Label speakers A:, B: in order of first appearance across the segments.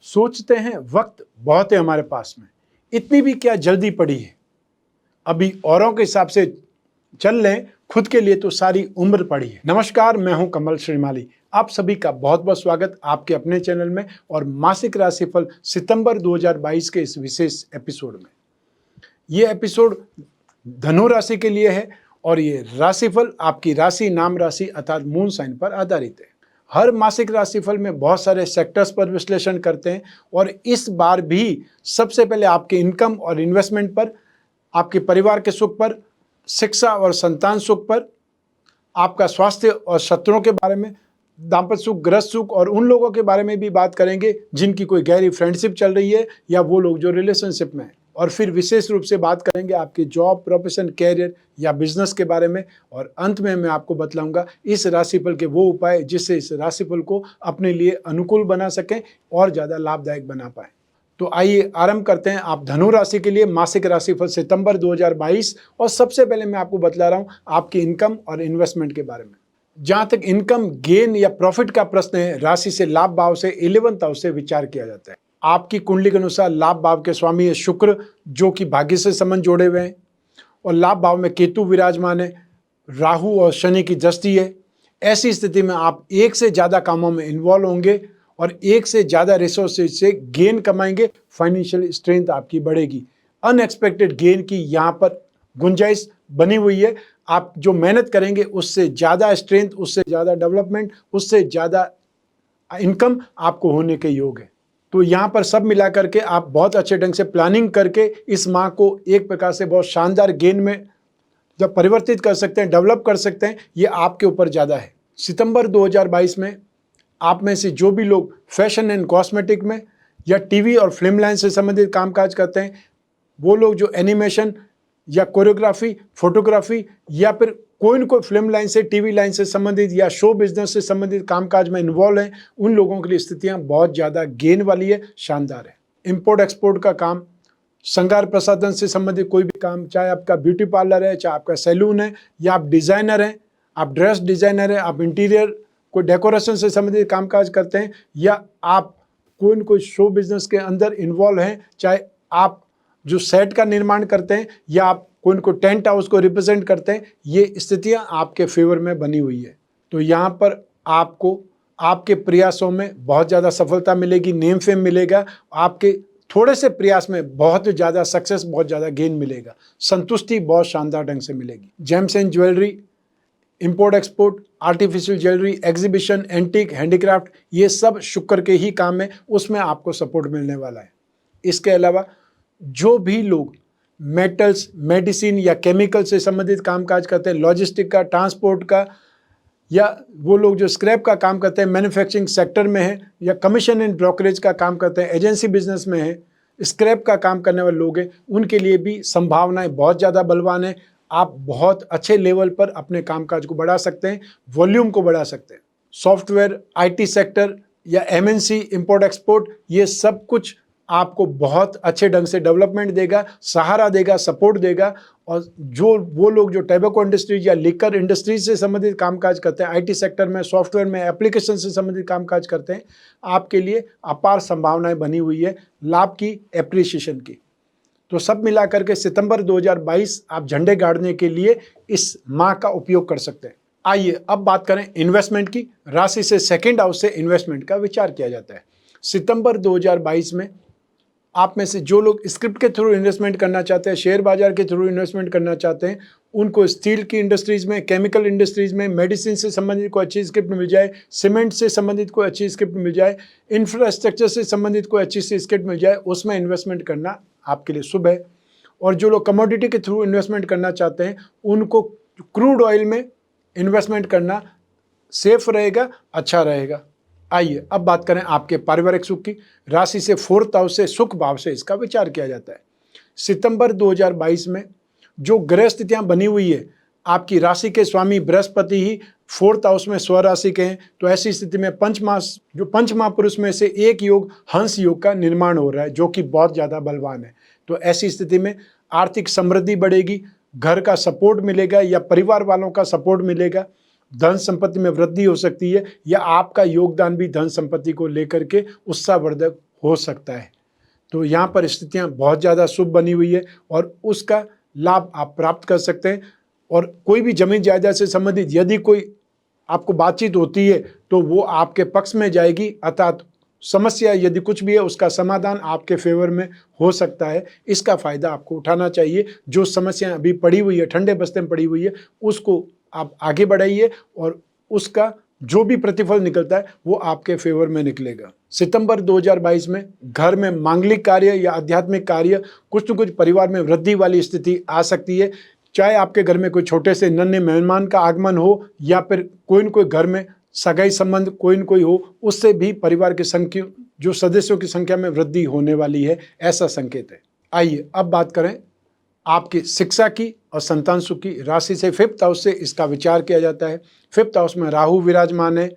A: सोचते हैं वक्त बहुत है हमारे पास में, इतनी भी क्या जल्दी पड़ी है। अभी औरों के हिसाब से चल लें, खुद के लिए तो सारी उम्र पड़ी है। नमस्कार, मैं हूं कमल श्रीमाली। आप सभी का बहुत बहुत स्वागत आपके अपने चैनल में और मासिक राशिफल सितंबर 2022 के इस विशेष एपिसोड में। ये एपिसोड धनु राशि के लिए है और ये राशिफल आपकी राशि, नाम राशि अर्थात मून साइन पर आधारित है। हर मासिक राशिफल में बहुत सारे सेक्टर्स पर विश्लेषण करते हैं और इस बार भी सबसे पहले आपके इनकम और इन्वेस्टमेंट पर, आपके परिवार के सुख पर, शिक्षा और संतान सुख पर, आपका स्वास्थ्य और शत्रुओं के बारे में, दाम्पत्य सुख, गृहस्थ सुख और उन लोगों के बारे में भी बात करेंगे जिनकी कोई गहरी फ्रेंडशिप चल रही है या वो लोग जो रिलेशनशिप में हैं। और फिर विशेष रूप से बात करेंगे आपकी जॉब, प्रोफेशन, कैरियर या बिजनेस के बारे में। और अंत में मैं आपको बतलाऊंगा इस राशिफल के वो उपाय जिससे इस राशिफल को अपने लिए अनुकूल बना सकें और ज़्यादा लाभदायक बना पाएं। तो आइए आरंभ करते हैं आप धनु राशि के लिए मासिक राशिफल सितंबर 2022। और सबसे पहले मैं आपको बतला रहा हूं आपकी इनकम और इन्वेस्टमेंट के बारे में। जहां तक इनकम, गेन या प्रॉफिट का प्रश्न है, राशि से लाभ भाव से 11th हाउस से विचार किया जाता है। आपकी कुंडली के अनुसार लाभ भाव के स्वामी है शुक्र, जो कि भाग्य से संबंध जोड़े हुए हैं, और लाभ भाव में केतु विराजमान है, राहु और शनि की दृष्टि है। ऐसी स्थिति में आप एक से ज़्यादा कामों में इन्वॉल्व होंगे और एक से ज़्यादा रिसोर्सेज से गेन कमाएंगे। फाइनेंशियल स्ट्रेंथ आपकी बढ़ेगी। अनएक्सपेक्टेड गेन की यहाँ पर गुंजाइश बनी हुई है। आप जो मेहनत करेंगे उससे ज़्यादा स्ट्रेंथ, उससे ज़्यादा डेवलपमेंट, उससे ज़्यादा इनकम आपको होने के योग है। तो यहाँ पर सब मिला करके आप बहुत अच्छे ढंग से प्लानिंग करके इस माह को एक प्रकार से बहुत शानदार गेन में जब परिवर्तित कर सकते हैं, डेवलप कर सकते हैं, ये आपके ऊपर ज़्यादा है। सितंबर 2022 में आप में से जो भी लोग फैशन एंड कॉस्मेटिक में या टीवी और फिल्म लाइन से संबंधित कामकाज करते हैं, वो लोग जो एनिमेशन या कोरियोग्राफी, फोटोग्राफी या फिर कोई न कोई फिल्म लाइन से, टीवी लाइन से संबंधित या शो बिजनेस से संबंधित कामकाज में इन्वॉल्व हैं, उन लोगों के लिए स्थितियां बहुत ज़्यादा गेन वाली है, शानदार है। इंपोर्ट एक्सपोर्ट का काम, श्रृंगार प्रसाधन से संबंधित कोई भी काम, चाहे आपका ब्यूटी पार्लर है, चाहे आपका सैलून है, या आप डिज़ाइनर हैं, आप ड्रेस डिज़ाइनर हैं, आप इंटीरियर कोई डेकोरेशन से संबंधित कामकाज करते हैं, या आप कोई न कोई शो बिजनेस के अंदर इन्वॉल्व हैं, चाहे आप जो सेट का निर्माण करते हैं या आप कोई न कोई टेंट हाउस को रिप्रेजेंट करते हैं, ये स्थितियां आपके फेवर में बनी हुई है। तो यहाँ पर आपको आपके प्रयासों में बहुत ज़्यादा सफलता मिलेगी, नेम फेम मिलेगा, आपके थोड़े से प्रयास में बहुत ज़्यादा सक्सेस, बहुत ज़्यादा गेन मिलेगा, संतुष्टि बहुत शानदार ढंग से मिलेगी। James and jewellery, import export, artificial jewellery, exhibition, antique, handicraft, ये सब शुक्र के ही काम है, उसमें आपको सपोर्ट मिलने वाला है। इसके अलावा जो भी लोग मेटल्स, मेडिसिन या केमिकल से संबंधित कामकाज करते हैं, लॉजिस्टिक का, ट्रांसपोर्ट का, या वो लोग जो स्क्रैप का काम करते हैं, मैन्युफैक्चरिंग सेक्टर में है, या कमीशन एंड ब्रोकरेज का काम करते हैं, एजेंसी बिजनेस में है, स्क्रैप का काम करने वाले लोग हैं, उनके लिए भी संभावनाएं बहुत ज़्यादा बलवान है। आप बहुत अच्छे लेवल पर अपने कामकाज को बढ़ा सकते हैं, वॉल्यूम को बढ़ा सकते हैं। सॉफ्टवेयर, आईटी सेक्टर या एमएनसी, इंपोर्ट एक्सपोर्ट, ये सब कुछ आपको बहुत अच्छे ढंग से डेवलपमेंट देगा, सहारा देगा, सपोर्ट देगा। और जो वो लोग जो टैबेको इंडस्ट्रीज या लिकर इंडस्ट्रीज से संबंधित कामकाज करते हैं, आईटी सेक्टर में, सॉफ्टवेयर में, एप्लीकेशन से संबंधित कामकाज करते हैं, आपके लिए अपार संभावनाएं बनी हुई है लाभ की, एप्रिसिएशन की। तो सब मिला करके सितंबर 2022 आप झंडे गाड़ने के लिए इस माह का उपयोग कर सकते हैं। आइए अब बात करें इन्वेस्टमेंट की। राशि से सेकेंड हाउस से इन्वेस्टमेंट का विचार किया जाता है। सितंबर 2022 में आप में से जो लोग स्क्रिप्ट के थ्रू इन्वेस्टमेंट करना चाहते हैं, शेयर बाजार के थ्रू इन्वेस्टमेंट करना चाहते हैं, उनको स्टील की इंडस्ट्रीज में, केमिकल इंडस्ट्रीज में, मेडिसिन से संबंधित कोई अच्छी स्क्रिप्ट मिल जाए, सीमेंट से संबंधित कोई अच्छी स्क्रिप्ट मिल जाए, इंफ्रास्ट्रक्चर से संबंधित कोई अच्छी सी स्क्रिप्ट मिल जाए, उसमें इन्वेस्टमेंट करना आपके लिए शुभ है। और जो लोग कमोडिटी के थ्रू इन्वेस्टमेंट करना चाहते हैं, उनको क्रूड ऑयल में इन्वेस्टमेंट करना सेफ रहेगा, अच्छा रहेगा। आइए अब बात करें आपके पारिवारिक सुख की। राशि से 4th हाउस से, सुख भाव से इसका विचार किया जाता है। सितंबर 2022 में जो ग्रह स्थितियां बनी हुई है, आपकी राशि के स्वामी बृहस्पति ही 4th हाउस में स्वराशि के हैं। तो ऐसी स्थिति में पंच महापुरुष में से एक योग, हंस योग का निर्माण हो रहा है, जो कि बहुत ज़्यादा बलवान है। तो ऐसी स्थिति में आर्थिक समृद्धि बढ़ेगी, घर का सपोर्ट मिलेगा या परिवार वालों का सपोर्ट मिलेगा, धन संपत्ति में वृद्धि हो सकती है, या आपका योगदान भी धन संपत्ति को लेकर के उत्साहवर्धक हो सकता है। तो यहाँ पर स्थितियाँ बहुत ज़्यादा शुभ बनी हुई है और उसका लाभ आप प्राप्त कर सकते हैं। और कोई भी जमीन जायदाद से संबंधित यदि कोई आपको बातचीत होती है तो वो आपके पक्ष में जाएगी, अर्थात समस्या यदि कुछ भी है उसका समाधान आपके फेवर में हो सकता है। इसका फ़ायदा आपको उठाना चाहिए। जो समस्या अभी पड़ी हुई है, ठंडे बस्ते में पड़ी हुई है, उसको आप आगे बढ़ाइए और उसका जो भी प्रतिफल निकलता है वो आपके फेवर में निकलेगा। सितंबर 2022 में घर में मांगलिक कार्य या आध्यात्मिक कार्य, कुछ न कुछ परिवार में वृद्धि वाली स्थिति आ सकती है। चाहे आपके घर में कोई छोटे से नन्हे मेहमान का आगमन हो या फिर कोई न कोई घर में सगाई संबंध कोई न कोई हो, उससे भी परिवार की संख्या, जो सदस्यों की संख्या में वृद्धि होने वाली है, ऐसा संकेत है। आइए अब बात करें आपकी शिक्षा की और संतान सुख की। राशि से 5th हाउस से इसका विचार किया जाता है। 5th हाउस में राहु विराजमान है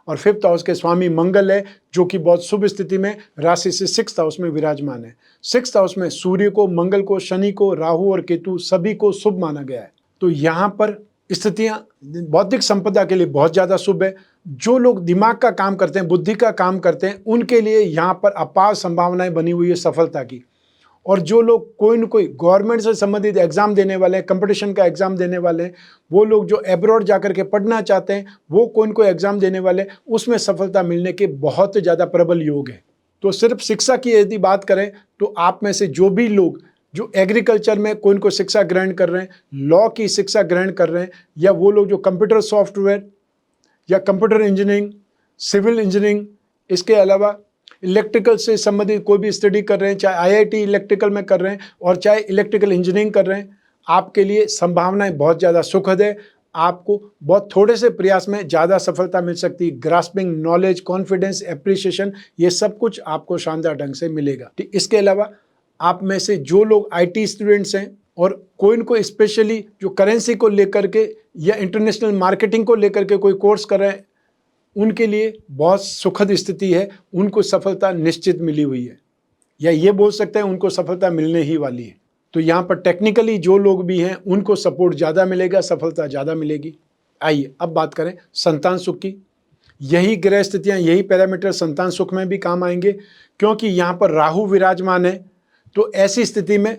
A: और 5th हाउस के स्वामी मंगल है, जो कि बहुत शुभ स्थिति में राशि से 6th हाउस में विराजमान है। 6th हाउस में सूर्य को, मंगल को, शनि को, राहु और केतु सभी को शुभ माना गया है। तो यहाँ पर स्थितियाँ बौद्धिक संपदा के लिए बहुत ज़्यादा शुभ है। जो लोग दिमाग का काम करते हैं, बुद्धि का काम करते हैं, उनके लिए यहाँ पर अपार संभावनाएं बनी हुई है सफलता की। और जो लोग कोई न कोई गवर्नमेंट से संबंधित एग्जाम देने वाले हैं, कंपटीशन का एग्जाम देने वाले हैं, वो लोग जो एब्रॉड जाकर के पढ़ना चाहते हैं, वो कोई न कोई एग्जाम देने वाले, उसमें सफलता मिलने के बहुत ज़्यादा प्रबल योग है। तो सिर्फ शिक्षा की यदि बात करें तो आप में से जो भी लोग जो एग्रीकल्चर में कोई न कोई शिक्षा ग्रहण कर रहे हैं, लॉ की शिक्षा ग्रहण कर रहे हैं, या वो लोग जो कंप्यूटर सॉफ्टवेयर या कंप्यूटर इंजीनियरिंग, सिविल इंजीनियरिंग, इसके अलावा इलेक्ट्रिकल से संबंधित कोई भी स्टडी कर रहे हैं, चाहे आईआईटी इलेक्ट्रिकल में कर रहे हैं और चाहे इलेक्ट्रिकल इंजीनियरिंग कर रहे हैं, आपके लिए संभावनाएं बहुत ज़्यादा सुखद है। आपको बहुत थोड़े से प्रयास में ज़्यादा सफलता मिल सकती है। ग्रास्पिंग, नॉलेज, कॉन्फिडेंस, एप्रिसिएशन, ये सब कुछ आपको शानदार ढंग से मिलेगा। इसके अलावा आप में से जो लोग आईटी स्टूडेंट्स हैं और कोई न कोई स्पेशली जो करेंसी को लेकर के या इंटरनेशनल मार्केटिंग को लेकर के कोई कोर्स कर रहे हैं, उनके लिए बहुत सुखद स्थिति है। उनको सफलता निश्चित मिली हुई है, या ये बोल सकते हैं उनको सफलता मिलने ही वाली है। तो यहाँ पर टेक्निकली जो लोग भी हैं उनको सपोर्ट ज़्यादा मिलेगा, सफलता ज़्यादा मिलेगी। आइए अब बात करें संतान सुख की। यही ग्रह स्थितियाँ, यही पैरामीटर संतान सुख में भी काम आएंगे, क्योंकि यहाँ पर राहु विराजमान है। तो ऐसी स्थिति में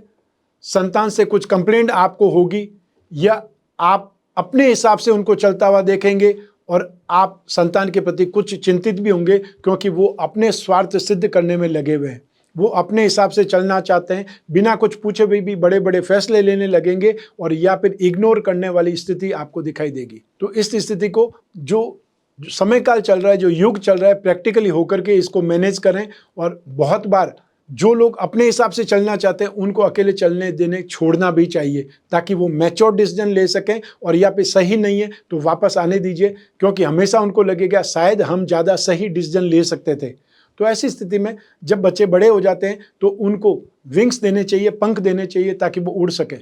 A: संतान से कुछ कंप्लेंट आपको होगी, या आप अपने हिसाब से उनको चलता हुआ देखेंगे और आप संतान के प्रति कुछ चिंतित भी होंगे, क्योंकि वो अपने स्वार्थ सिद्ध करने में लगे हुए हैं। वो अपने हिसाब से चलना चाहते हैं, बिना कुछ पूछे भी बड़े बड़े फैसले लेने लगेंगे और या फिर इग्नोर करने वाली स्थिति आपको दिखाई देगी। तो इस स्थिति को जो समय काल चल रहा है, जो युग चल रहा है, प्रैक्टिकली होकर के इसको मैनेज करें। और बहुत बार जो लोग अपने हिसाब से चलना चाहते हैं उनको अकेले चलने देने छोड़ना भी चाहिए, ताकि वो मैच्योर डिसीजन ले सकें, और या फिर सही नहीं है तो वापस आने दीजिए, क्योंकि हमेशा उनको लगेगा शायद हम ज़्यादा सही डिसीजन ले सकते थे। तो ऐसी स्थिति में जब बच्चे बड़े हो जाते हैं तो उनको विंग्स देने चाहिए, पंख देने चाहिए, ताकि वो उड़ सकें।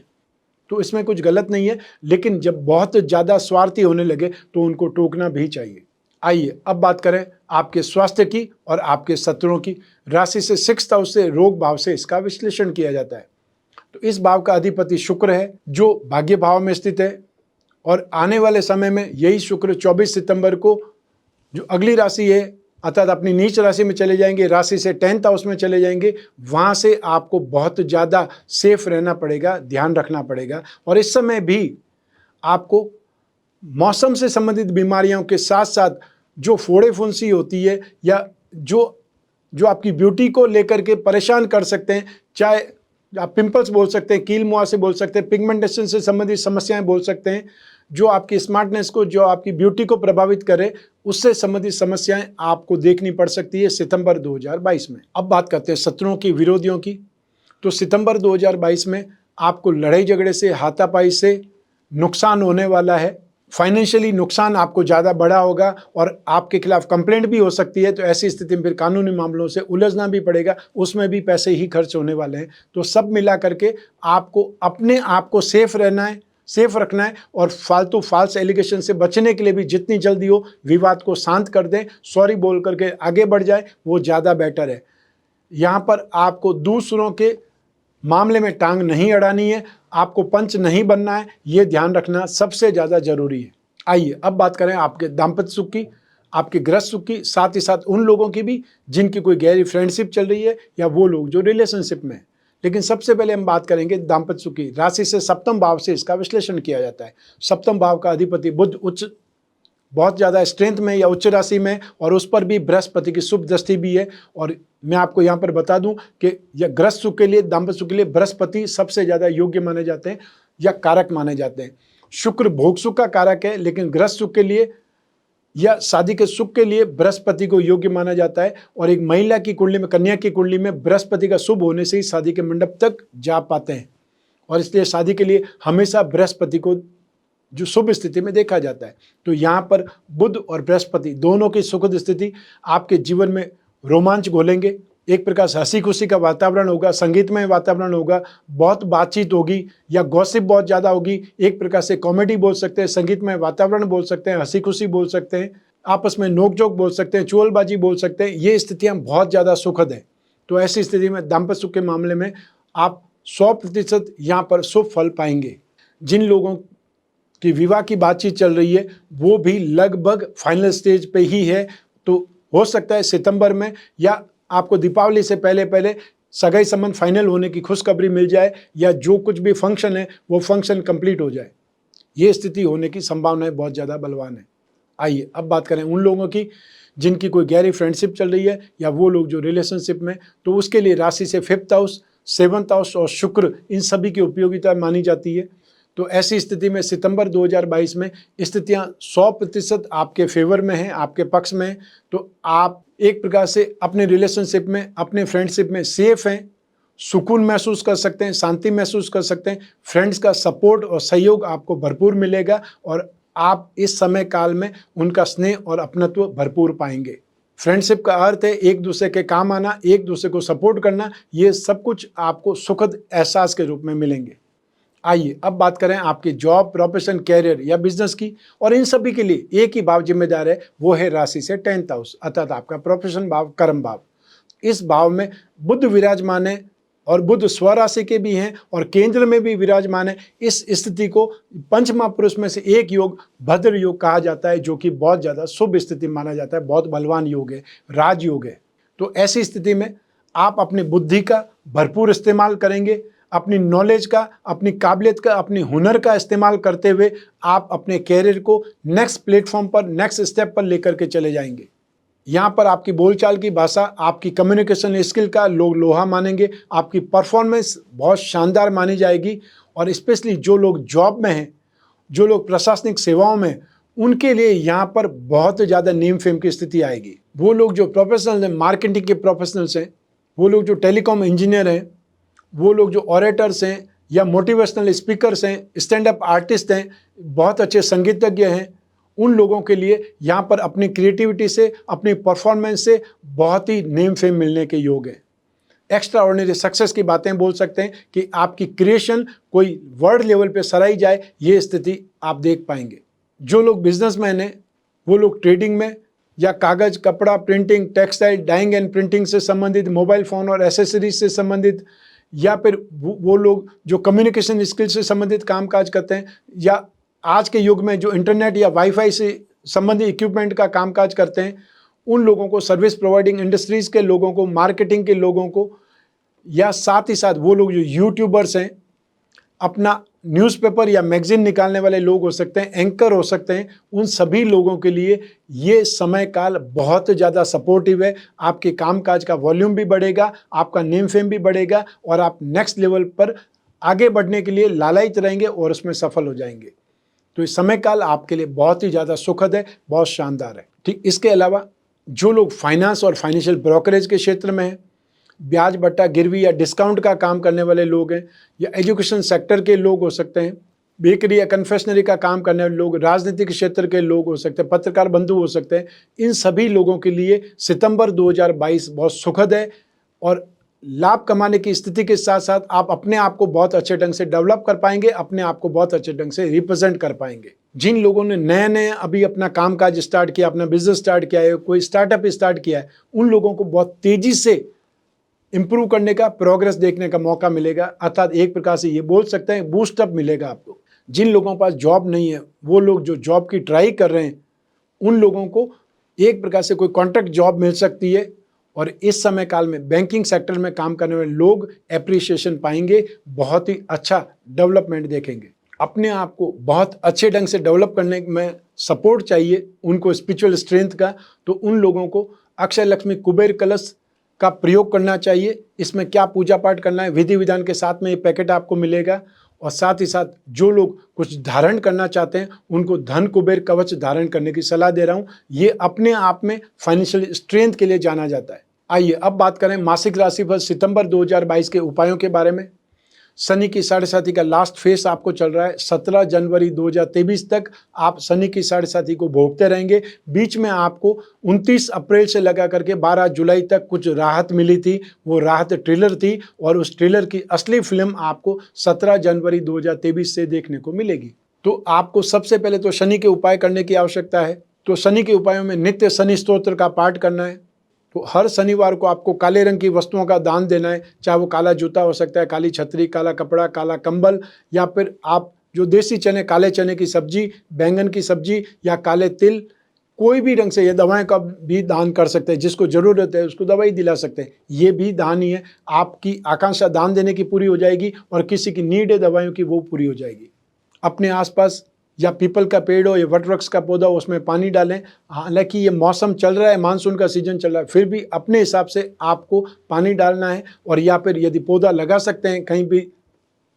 A: तो इसमें कुछ गलत नहीं है, लेकिन जब बहुत ज़्यादा स्वार्थी होने लगे तो उनको टोकना भी चाहिए। आइए अब बात करें आपके स्वास्थ्य की और आपके शत्रुओं की। राशि से 6th हाउस से रोग भाव से इसका विश्लेषण किया जाता है। तो इस भाव का अधिपति शुक्र है, जो भाग्य भाव में स्थित है, और आने वाले समय में यही शुक्र 24 सितंबर को जो अगली राशि है, अर्थात अपनी नीच राशि में चले जाएंगे, राशि से 10th हाउस में चले जाएंगे। वहाँ से आपको बहुत ज़्यादा सेफ रहना पड़ेगा, ध्यान रखना पड़ेगा। और इस समय भी आपको मौसम से संबंधित बीमारियों के साथ साथ जो फोड़े फुंसी होती है, या जो आपकी ब्यूटी को लेकर के परेशान कर सकते हैं, चाहे आप पिंपल्स बोल सकते हैं, कील मुहां से बोल सकते हैं, पिगमेंटेशन से संबंधित समस्याएं बोल सकते हैं, जो आपकी स्मार्टनेस को, जो आपकी ब्यूटी को प्रभावित करे, उससे संबंधित समस्याएं आपको देखनी पड़ सकती है सितंबर 2022 में। अब बात करते हैं शत्रुओं की, विरोधियों की। तो सितंबर 2022 में आपको लड़ाई झगड़े से, हाथापाई से नुकसान होने वाला है। फाइनेंशियली नुकसान आपको ज़्यादा बड़ा होगा और आपके खिलाफ कंप्लेंट भी हो सकती है। तो ऐसी स्थिति में फिर कानूनी मामलों से उलझना भी पड़ेगा, उसमें भी पैसे ही खर्च होने वाले हैं। तो सब मिला करके आपको अपने आप को सेफ रहना है, सेफ रखना है, और फालतू फॉल्स एलिगेशन से बचने के लिए भी जितनी जल्दी हो विवाद को शांत कर दें, सॉरी बोल करके आगे बढ़ जाए, वो ज़्यादा बेटर है। यहाँ पर आपको दूसरों के मामले में टांग नहीं अड़ानी है, आपको पंच नहीं बनना है, ये ध्यान रखना सबसे ज़्यादा जरूरी है। आइए अब बात करें आपके दाम्पत्य सुख की। आपके गृहस्थ सुख की, साथ ही साथ उन लोगों की भी जिनकी कोई गहरी फ्रेंडशिप चल रही है या वो लोग जो रिलेशनशिप में हैं। लेकिन सबसे पहले हम बात करेंगे दाम्पत्य सुख की। राशि से सप्तम भाव से इसका विश्लेषण किया जाता है। सप्तम भाव का अधिपति बुध उच्च, बहुत ज़्यादा स्ट्रेंथ में या उच्च राशि में, और उस पर भी बृहस्पति की शुभ दृष्टि भी है। और मैं आपको यहाँ पर बता दूं कि यह गृहस्थ सुख के लिए, दाम्पत्य सुख के लिए बृहस्पति सबसे ज़्यादा योग्य माने जाते हैं या कारक माने जाते हैं। शुक्र भोग सुख का कारक है, लेकिन गृहस्थ सुख के लिए या शादी के सुख के लिए बृहस्पति को योग्य माना जाता है। और एक महिला की कुंडली में, कन्या की कुंडली में बृहस्पति का शुभ होने से ही शादी के मंडप तक जा पाते हैं, और इसलिए शादी के लिए हमेशा बृहस्पति को जो शुभ स्थिति में देखा जाता है। तो यहाँ पर बुध और बृहस्पति दोनों की सुखद स्थिति आपके जीवन में रोमांच घोलेंगे। एक प्रकार से हंसी खुशी का वातावरण होगा, संगीतमय वातावरण होगा, बहुत बातचीत होगी या गॉसिप बहुत ज़्यादा होगी। एक प्रकार से कॉमेडी बोल सकते हैं, संगीतमय वातावरण बोल सकते हैं, हंसी खुशी बोल सकते हैं, आपस में नोकझोंक बोल सकते हैं, चुगलबाजी बोल सकते हैं। ये स्थितियाँ बहुत ज़्यादा सुखद हैं। तो ऐसी स्थिति में दाम्पत्य सुख के मामले में आप 100% यहाँ पर शुभ फल पाएंगे। जिन लोगों की विवाह की बातचीत चल रही है वो भी लगभग फाइनल स्टेज पे ही है। तो हो सकता है सितंबर में या आपको दीपावली से पहले पहले सगाई संबंध फाइनल होने की खुशखबरी मिल जाए, या जो कुछ भी फंक्शन है वो फंक्शन कंप्लीट हो जाए। ये स्थिति होने की संभावनाएं बहुत ज़्यादा बलवान है। आइए अब बात करें उन लोगों की जिनकी कोई गहरी फ्रेंडशिप चल रही है या वो लोग जो रिलेशनशिप में। तो उसके लिए राशि से 5th हाउस, 7th हाउस और शुक्र, इन सभी की उपयोगिता मानी जाती है। तो ऐसी स्थिति में सितंबर 2022 में स्थितियां 100% आपके फेवर में हैं, आपके पक्ष में हैं। तो आप एक प्रकार से अपने रिलेशनशिप में, अपने फ्रेंडशिप में सेफ हैं, सुकून महसूस कर सकते हैं, शांति महसूस कर सकते हैं। फ्रेंड्स का सपोर्ट और सहयोग आपको भरपूर मिलेगा, और आप इस समय काल में उनका स्नेह और अपनत्व भरपूर पाएंगे। फ्रेंडशिप का अर्थ है एक दूसरे के काम आना, एक दूसरे को सपोर्ट करना। ये सब कुछ आपको सुखद एहसास के रूप में मिलेंगे। आइए अब बात करें आपकी जॉब, प्रोफेशन, कैरियर या बिजनेस की। और इन सभी के लिए एक ही भाव जिम्मेदार है, वो है राशि से 10th हाउस, अर्थात आपका प्रोफेशन भाव, कर्म भाव। इस भाव में बुध विराजमान है, और बुध स्वराशि के भी हैं और केंद्र में भी विराजमान है। इस स्थिति को पंच महापुरुष में से एक योग भद्र योग कहा जाता है, जो कि बहुत ज़्यादा शुभ स्थिति माना जाता है, बहुत बलवान योग है, राजयोग है। तो ऐसी स्थिति में आप अपनी बुद्धि का भरपूर इस्तेमाल करेंगे, अपनी नॉलेज का, अपनी काबिलियत का, अपनी हुनर का इस्तेमाल करते हुए आप अपने कैरियर को नेक्स्ट प्लेटफॉर्म पर, नेक्स्ट स्टेप पर लेकर के चले जाएंगे। यहाँ पर आपकी बोलचाल की भाषा, आपकी कम्युनिकेशन स्किल का लोग लोहा मानेंगे, आपकी परफॉर्मेंस बहुत शानदार मानी जाएगी। और स्पेशली जो लोग जॉब में हैं, जो लोग प्रशासनिक सेवाओं में, उनके लिए यहाँ पर बहुत ज़्यादा नेम फेम की स्थिति आएगी। वो लोग जो प्रोफेशनल हैं, मार्केटिंग के प्रोफेशनल्स हैं, वो लोग जो टेलीकॉम इंजीनियर हैं, वो लोग जो ऑरेटर्स हैं या मोटिवेशनल स्पीकर्स हैं, स्टैंड अप आर्टिस्ट हैं, बहुत अच्छे संगीतज्ञ हैं, उन लोगों के लिए यहाँ पर अपनी क्रिएटिविटी से, अपनी परफॉर्मेंस से बहुत ही नेम फेम मिलने के योग है। एक्स्ट्रा ऑर्डिनरी सक्सेस की बातें बोल सकते हैं कि आपकी क्रिएशन कोई वर्ल्ड लेवल पे सराही जाए, ये स्थिति आप देख पाएंगे। जो लोग बिजनेसमैन हैं, वो लोग ट्रेडिंग में या कागज़, कपड़ा, printing, textile, dyeing and printing से संबंधित, मोबाइल फ़ोन और एसेसरीज से संबंधित, या फिर वो लोग जो कम्युनिकेशन स्किल से संबंधित कामकाज करते हैं, या आज के युग में जो इंटरनेट या वाईफाई से संबंधित इक्विपमेंट का कामकाज करते हैं, उन लोगों को, सर्विस प्रोवाइडिंग इंडस्ट्रीज़ के लोगों को, मार्केटिंग के लोगों को, या साथ ही साथ वो लोग जो यूट्यूबर्स हैं, अपना न्यूज़पेपर या मैगजीन निकालने वाले लोग हो सकते हैं, एंकर हो सकते हैं, उन सभी लोगों के लिए ये समय काल बहुत ज़्यादा सपोर्टिव है। आपके कामकाज का वॉल्यूम भी बढ़ेगा, आपका नेम फेम भी बढ़ेगा, और आप नेक्स्ट लेवल पर आगे बढ़ने के लिए लालायित रहेंगे और उसमें सफल हो जाएंगे। तो इस समय काल आपके लिए बहुत ही ज़्यादा सुखद है, बहुत शानदार है। ठीक, इसके अलावा जो लोग फाइनेंस और फाइनेंशियल ब्रोकरेज के क्षेत्र में हैं, ब्याज बट्टा गिरवी या डिस्काउंट का काम करने वाले लोग हैं, या एजुकेशन सेक्टर के लोग हो सकते हैं, बेकरी या कन्फेक्शनरी का काम करने वाले लोग, राजनीतिक क्षेत्र के लोग हो सकते हैं, पत्रकार बंधु हो सकते हैं, इन सभी लोगों के लिए सितंबर 2022 बहुत सुखद है। और लाभ कमाने की स्थिति के साथ साथ आप अपने आप को बहुत अच्छे ढंग से डेवलप कर पाएंगे, अपने आप को बहुत अच्छे ढंग से रिप्रेजेंट कर पाएंगे। जिन लोगों ने नए नए अभी अपना कामकाज स्टार्ट किया, अपना बिजनेस स्टार्ट किया है, कोई स्टार्टअप स्टार्ट किया है, उन लोगों को बहुत तेजी से इंप्रूव करने का, प्रोग्रेस देखने का मौका मिलेगा। अर्थात एक प्रकार से ये बोल सकते हैं बूस्टअप मिलेगा आपको। जिन लोगों के पास जॉब नहीं है, वो लोग जो जॉब की ट्राई कर रहे हैं, उन लोगों को एक प्रकार से कोई कॉन्ट्रैक्ट जॉब मिल सकती है और इस समय काल में बैंकिंग सेक्टर में काम करने वाले लोग एप्रिसिएशन पाएंगे, बहुत ही अच्छा डेवलपमेंट देखेंगे। अपने आप को बहुत अच्छे ढंग से डेवलप करने में सपोर्ट चाहिए उनको, स्पिरिचुअल स्ट्रेंथ का, तो उन लोगों को अक्षय लक्ष्मी कुबेर कलश का प्रयोग करना चाहिए। इसमें क्या पूजा पाठ करना है, विधि विधान के साथ में ये पैकेट आपको मिलेगा। और साथ ही साथ जो लोग कुछ धारण करना चाहते हैं उनको धन कुबेर कवच धारण करने की सलाह दे रहा हूं। ये अपने आप में फाइनेंशियल स्ट्रेंथ के लिए जाना जाता है। आइए अब बात करें मासिक राशिफल सितंबर 2022 के उपायों के बारे में। शनि की साढ़े साथी का लास्ट फेस आपको चल रहा है। 17 जनवरी 2023 तक आप शनि की साढ़े साथी को भोगते रहेंगे। बीच में आपको 29 अप्रैल से लगा करके 12 जुलाई तक कुछ राहत मिली थी, वो राहत ट्रेलर थी, और उस ट्रेलर की असली फिल्म आपको 17 जनवरी 2023 से देखने को मिलेगी। तो आपको सबसे पहले तो शनि के उपाय करने की आवश्यकता है। तो शनि के उपायों में नित्य शनि स्तोत्र का पाठ करना है। तो हर शनिवार को आपको काले रंग की वस्तुओं का दान देना है, चाहे वो काला जूता हो सकता है, काली छतरी, काला कपड़ा, काला कंबल, या फिर आप जो देसी चने, काले चने की सब्जी, बैंगन की सब्जी या काले तिल, कोई भी ढंग से ये दवाएं का भी दान कर सकते हैं। जिसको ज़रूरत है उसको दवाई दिला सकते हैं, ये भी दान ही है। आपकी आकांक्षा दान देने की पूरी हो जाएगी और किसी की नीड है दवाइयों की, वो पूरी हो जाएगी। अपने आसपास या पीपल का पेड़ हो या वट वृक्ष का पौधा हो, उसमें पानी डालें। हालांकि ये मौसम चल रहा है, मानसून का सीजन चल रहा है, फिर भी अपने हिसाब से आपको पानी डालना है। और या फिर यदि पौधा लगा सकते हैं, कहीं भी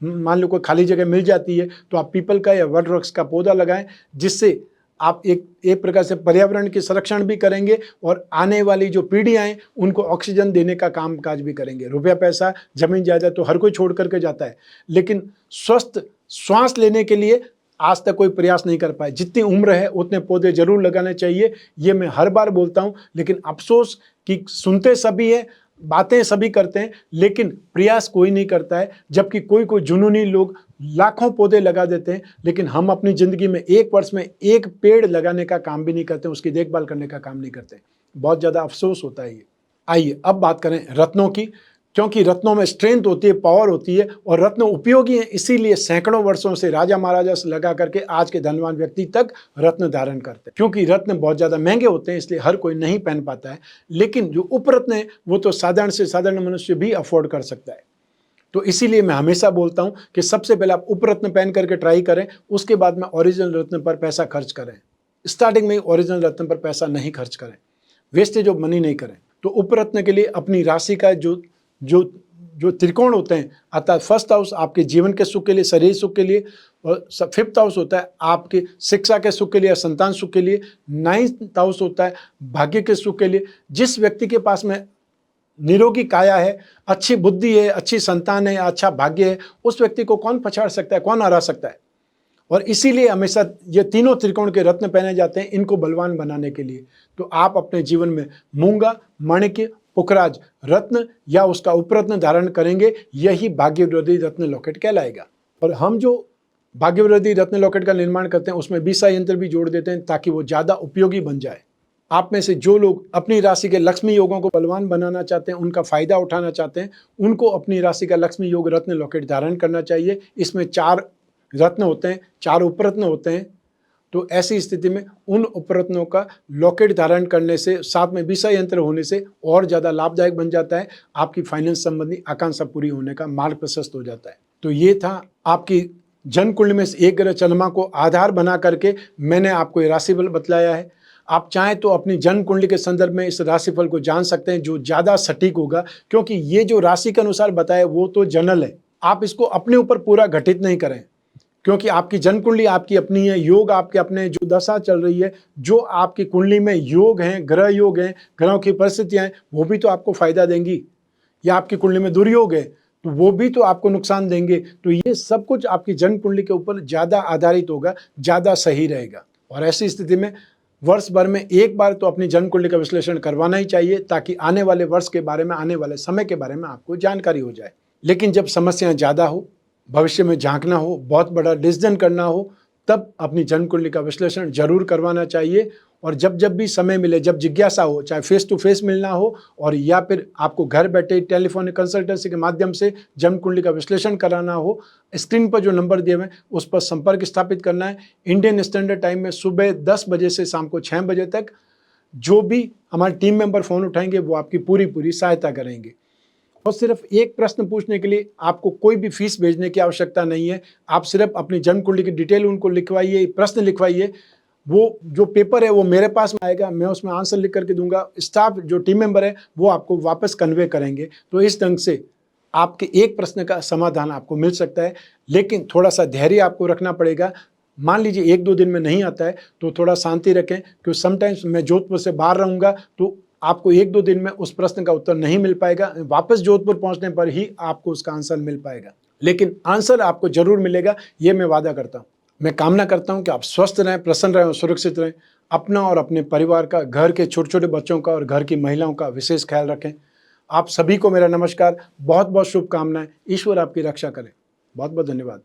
A: मान लो कोई खाली जगह मिल जाती है तो आप पीपल का या वट वृक्ष का पौधा लगाएं, जिससे आप एक प्रकार से पर्यावरण की संरक्षण भी करेंगे और आने वाली जो पीढ़ियाँ हैं उनको ऑक्सीजन देने का काम काज भी करेंगे। रुपया पैसा जमीन जायदाद तो हर कोई छोड़ करके जाता है, लेकिन स्वस्थ श्वास लेने के लिए आज तक कोई प्रयास नहीं कर पाए। जितनी उम्र है उतने पौधे जरूर लगाने चाहिए, ये मैं हर बार बोलता हूँ। लेकिन अफसोस कि सुनते सभी है, बातें सभी करते हैं, लेकिन प्रयास कोई नहीं करता है। जबकि कोई जुनूनी लोग लाखों पौधे लगा देते हैं, लेकिन हम अपनी ज़िंदगी में एक वर्ष में एक पेड़ लगाने का काम भी नहीं करते, उसकी देखभाल करने का काम नहीं करते। बहुत ज़्यादा अफसोस होता है ये। आइए अब बात करें रत्नों की, क्योंकि रत्नों में स्ट्रेंथ होती है, पावर होती है, और रत्न उपयोगी हैं। इसीलिए सैकड़ों वर्षों से राजा महाराजा से लगा करके आज के धनवान व्यक्ति तक रत्न धारण करते हैं। क्योंकि रत्न बहुत ज़्यादा महंगे होते हैं, इसलिए हर कोई नहीं पहन पाता है। लेकिन जो उपरत्न है वो तो साधारण से साधारण मनुष्य भी अफोर्ड कर सकता है। तो इसीलिए मैं हमेशा बोलता हूँ कि सबसे पहले आप उपरत्न पहन करके ट्राई करें, उसके बाद में ओरिजिनल रत्न पर पैसा खर्च करें। स्टार्टिंग में ओरिजिनल रत्न पर पैसा नहीं खर्च करें, वेस्टेज ऑफ मनी नहीं करें। तो उपरत्न के लिए अपनी राशि का जो त्रिकोण होते हैं, अर्थात फर्स्ट हाउस आपके जीवन के सुख के लिए, शरीर सुख के लिए, और फिफ्थ हाउस होता है आपके शिक्षा के सुख के लिए, संतान सुख के लिए, नाइन्थ हाउस होता है भाग्य के सुख के लिए। जिस व्यक्ति के पास में निरोगी काया है, अच्छी बुद्धि है, अच्छी संतान है, अच्छा भाग्य है, उस व्यक्ति को कौन पछाड़ सकता है, कौन हरा सकता है। और इसीलिए हमेशा ये तीनों त्रिकोण के रत्न पहने जाते हैं, इनको बलवान बनाने के लिए। तो आप अपने जीवन में मूंगा, माणिक्य, पुखराज रत्न या उसका उपरत्न धारण करेंगे, यही भाग्यवृद्धि रत्न लॉकेट कहलाएगा। और हम जो भाग्यवृद्धि रत्न लॉकेट का निर्माण करते हैं उसमें बीसा यंत्र भी जोड़ देते हैं ताकि वो ज़्यादा उपयोगी बन जाए। आप में से जो लोग अपनी राशि के लक्ष्मी योगों को बलवान बनाना चाहते हैं, उनका फायदा उठाना चाहते हैं, उनको अपनी राशि का लक्ष्मी योग रत्न लॉकेट धारण करना चाहिए। इसमें 4 रत्न होते हैं, 4 उपरत्न होते हैं। तो ऐसी स्थिति में उन उपरत्नों का लॉकेट धारण करने से, साथ में बीसा यंत्र होने से और ज़्यादा लाभदायक बन जाता है। आपकी फाइनेंस संबंधी आकांक्षा पूरी होने का मार्ग प्रशस्त हो जाता है। तो ये था आपकी जन्म कुंडली में से एक ग्रह चंद्रमा को आधार बना करके मैंने आपको ये राशिफल बतलाया है। आप चाहें तो अपनी जन्म कुंडली के संदर्भ में इस राशिफल को जान सकते हैं, जो ज़्यादा सटीक होगा, क्योंकि ये जो राशि के अनुसार बताया वो तो जनरल है। आप इसको अपने ऊपर पूरा घटित नहीं करें, क्योंकि आपकी जन्म कुंडली आपकी अपनी है, योग आपके अपने, जो दशा चल रही है, जो आपकी कुंडली में योग हैं, ग्रह योग हैं, ग्रहों की परिस्थितियां हैं, वो भी तो आपको फायदा देंगी। या आपकी कुंडली में दुर्योग है तो वो भी तो आपको नुकसान देंगे। तो ये सब कुछ आपकी जन्म कुंडली के ऊपर ज़्यादा आधारित होगा, ज़्यादा सही रहेगा। और ऐसी स्थिति में वर्ष भर में एक बार तो अपनी जन्म कुंडली का विश्लेषण करवाना ही चाहिए, ताकि आने वाले वर्ष के बारे में, आने वाले समय के बारे में आपको जानकारी हो जाए। लेकिन जब समस्याएं ज़्यादा हो, भविष्य में झांकना हो, बहुत बड़ा डिसीजन करना हो, तब अपनी जन्म कुंडली का विश्लेषण जरूर करवाना चाहिए। और जब भी समय मिले, जब जिज्ञासा हो, चाहे फेस टू फेस मिलना हो और या फिर आपको घर बैठे टेलीफोनिक कंसल्टेंसी के माध्यम से जन्म कुंडली का विश्लेषण कराना हो, स्क्रीन पर जो नंबर दिए हुए हैं उस पर संपर्क स्थापित करना है। इंडियन स्टैंडर्ड टाइम में सुबह 10 बजे से शाम को 6 बजे तक, जो भी हमारे टीम मेंबर फ़ोन उठाएंगे वो आपकी पूरी पूरी सहायता करेंगे। और सिर्फ एक प्रश्न पूछने के लिए आपको कोई भी फीस भेजने की आवश्यकता नहीं है। आप सिर्फ अपनी जन्म कुंडली की डिटेल उनको लिखवाइए, प्रश्न लिखवाइए। वो जो पेपर है वो मेरे पास में आएगा, मैं उसमें आंसर लिख करके दूंगा। स्टाफ जो टीम मेंबर है वो आपको वापस कन्वे करेंगे। तो इस ढंग से आपके एक प्रश्न का समाधान आपको मिल सकता है, लेकिन थोड़ा सा धैर्य आपको रखना पड़ेगा। मान लीजिए 1-2 दिन में नहीं आता है तो थोड़ा शांति रखें, क्योंकि समटाइम्स मैं जोधपुर से बाहर रहूँगा तो आपको 1-2 दिन में उस प्रश्न का उत्तर नहीं मिल पाएगा। वापस जोधपुर पहुँचने पर ही आपको उसका आंसर मिल पाएगा, लेकिन आंसर आपको ज़रूर मिलेगा, ये मैं वादा करता हूँ। मैं कामना करता हूँ कि आप स्वस्थ रहें, प्रसन्न रहें और सुरक्षित रहें। अपना और अपने परिवार का, घर के छोटे-छोटे बच्चों का और घर की महिलाओं का विशेष ख्याल रखें। आप सभी को मेरा नमस्कार, बहुत-बहुत शुभकामनाएँ। ईश्वर आपकी रक्षा करे। बहुत-बहुत धन्यवाद।